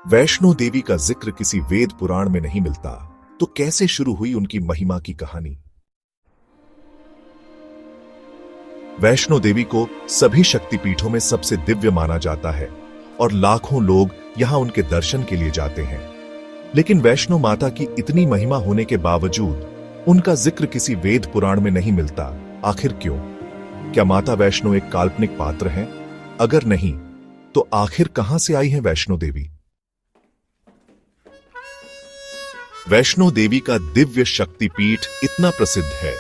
वैष्णो देवी का जिक्र किसी वेद पुराण में नहीं मिलता, तो कैसे शुरू हुई उनकी महिमा की कहानी? वैष्णो देवी को सभी शक्तिपीठों में सबसे दिव्य माना जाता है और लाखों लोग यहां उनके दर्शन के लिए जाते हैं। लेकिन वैष्णो माता की इतनी महिमा होने के बावजूद उनका जिक्र किसी वेद पुराण में नहीं मिलता। आखिर क्यों? क्या माता वैष्णो एक काल्पनिक पात्र हैं? अगर नहीं, तो आखिर कहां से आई है वैष्णो देवी? वैष्णो देवी का दिव्य शक्तिपीठ इतना प्रसिद्ध है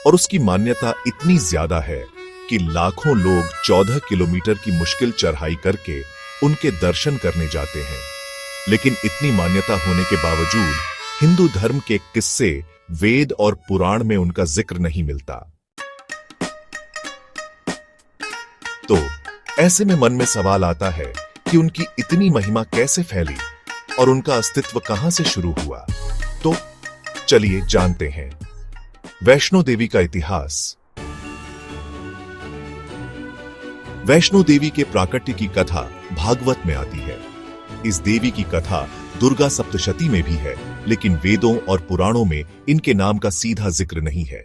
और उसकी मान्यता इतनी ज्यादा है कि लाखों लोग 14 किलोमीटर की मुश्किल चढ़ाई करके उनके दर्शन करने जाते हैं। लेकिन इतनी मान्यता होने के बावजूद हिंदू धर्म के किस्से, वेद और पुराण में उनका जिक्र नहीं मिलता। तो ऐसे में मन में सवाल आता है कि उनकी इतनी महिमा कैसे फैली और उनका अस्तित्व कहां से शुरू हुआ? तो चलिए जानते हैं वैष्णो देवी का इतिहास। वैष्णो देवी के प्राकट्य की कथा भागवत में आती है। इस देवी की कथा दुर्गा सप्तशती में भी है, लेकिन वेदों और पुराणों में इनके नाम का सीधा जिक्र नहीं है।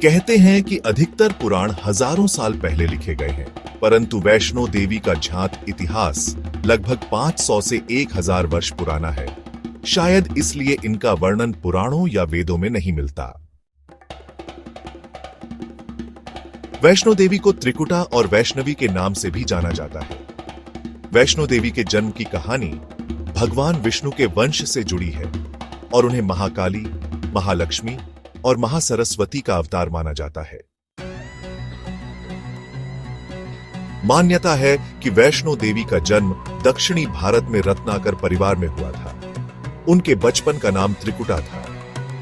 कहते हैं कि अधिकतर पुराण हजारों साल पहले लिखे गए हैं, परंतु वैष्णो देवी का ज्ञात इतिहास लगभग 500 से 1000 वर्ष पुराना है। शायद इसलिए इनका वर्णन पुराणों या वेदों में नहीं मिलता। वैष्णो देवी को त्रिकुटा और वैष्णवी के नाम से भी जाना जाता है। वैष्णो देवी के जन्म की कहानी भगवान विष्णु के वंश से जुड़ी है और उन्हें महाकाली, महालक्ष्मी और महासरस्वती का अवतार माना जाता है। मान्यता है कि वैष्णो देवी का जन्म दक्षिणी भारत में रत्नाकर परिवार में हुआ था। उनके बचपन का नाम त्रिकुटा था।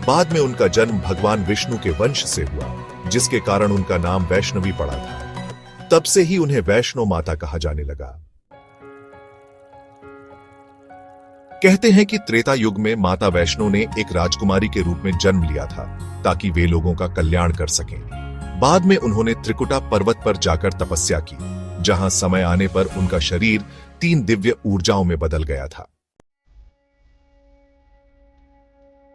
बाद में उनका जन्म भगवान विष्णु के वंश से हुआ, जिसके कारण उनका नाम वैष्णवी पड़ा था। तब से ही उन्हें वैष्णो माता कहा जाने लगा। कहते हैं कि त्रेता युग में माता वैष्णो ने एक राजकुमारी के रूप में जन्म लिया था ताकि वे लोगों का कल्याण कर सकें। बाद में उन्होंने त्रिकुटा पर्वत पर जाकर तपस्या की, जहां समय आने पर उनका शरीर 3 दिव्य ऊर्जाओं में बदल गया था।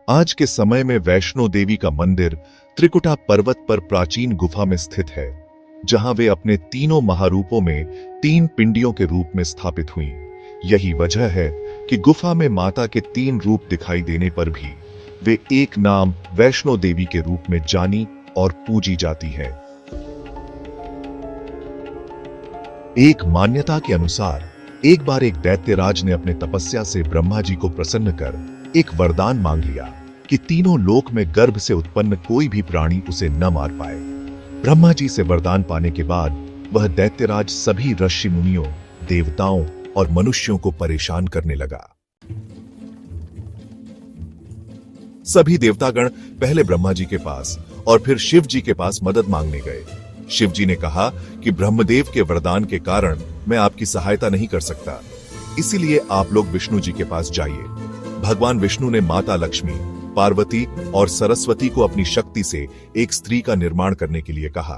आज के समय में वैष्णो देवी का मंदिर त्रिकुटा पर्वत पर प्राचीन गुफा में स्थित है, जहां वे अपने तीनों महारूपों में 3 पिंडियों के रूप में स्थापित हुई। यही वजह है कि गुफा में माता के 3 रूप दिखाई देने पर भी वे एक नाम वैष्णो देवी के रूप में जानी और पूजी जाती है। एक मान्यता के अनुसार एक बार एक दैत्यराज ने अपने तपस्या से ब्रह्मा जी को प्रसन्न कर एक वरदान मांग लिया कि तीनों लोक में गर्भ से उत्पन्न कोई भी प्राणी उसे न मार पाए। ब्रह्मा जी से वरदान पाने के बाद वह दैत्यराज सभी ऋषि मुनियों, देवताओं और मनुष्यों को परेशान करने लगा। सभी देवतागण पहले ब्रह्मा जी के पास और फिर शिव जी के पास मदद मांगने गए। शिव जी ने कहा कि ब्रह्मदेव के वरदान के कारण मैं आपकी सहायता नहीं कर सकता, इसीलिए आप लोग विष्णु जी के पास जाइए। भगवान विष्णु ने माता लक्ष्मी, पार्वती और सरस्वती को अपनी शक्ति से एक स्त्री का निर्माण करने के लिए कहा।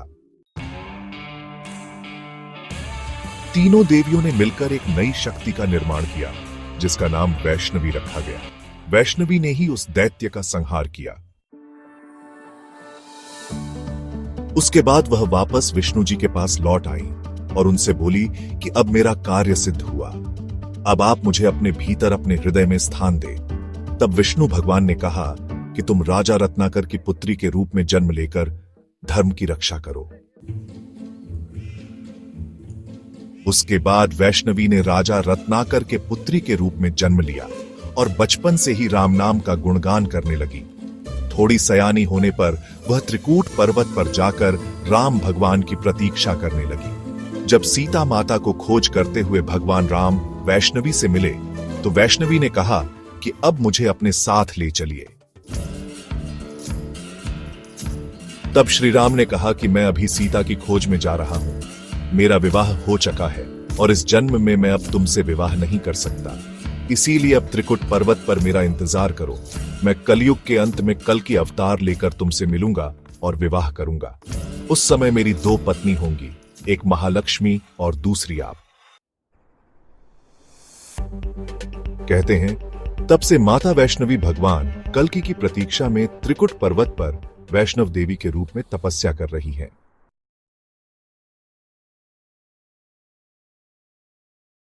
तीनों देवियों ने मिलकर एक नई शक्ति का निर्माण किया, जिसका नाम वैष्णवी रखा गया। वैष्णवी ने ही उस दैत्य का संहार किया। उसके बाद वह वापस विष्णु जी के पास लौट आई और उनसे बोली कि अब मेरा कार्य सिद्ध हुआ, अब आप मुझे अपने भीतर, अपने हृदय में स्थान दे। तब विष्णु भगवान ने कहा कि तुम राजा रत्नाकर की पुत्री के रूप में जन्म लेकर धर्म की रक्षा करो। उसके बाद वैष्णवी ने राजा रत्नाकर के पुत्री के रूप में जन्म लिया और बचपन से ही राम नाम का गुणगान करने लगी। थोड़ी सयानी होने पर वह त्रिकूट पर्वत पर जाकर राम भगवान की प्रतीक्षा करने लगी। जब सीता माता को खोज करते हुए भगवान राम वैष्णवी से मिले, तो वैष्णवी ने कहा कि अब मुझे अपने साथ ले चलिए। तब श्री राम ने कहा कि मैं अभी सीता की खोज में जा रहा हूं, मेरा विवाह हो चुका है और इस जन्म में मैं अब तुमसे विवाह नहीं कर सकता, इसीलिए अब त्रिकुट पर्वत पर मेरा इंतजार करो। मैं कलयुग के अंत में कल की अवतार लेकर तुमसे मिलूंगा और विवाह करूंगा। उस समय मेरी 2 पत्नी होंगी, एक महालक्ष्मी और दूसरी आप। कहते हैं तब से माता वैष्णवी भगवान कल्कि की प्रतीक्षा में त्रिकुट पर्वत पर वैष्णव देवी के रूप में तपस्या कर रही है।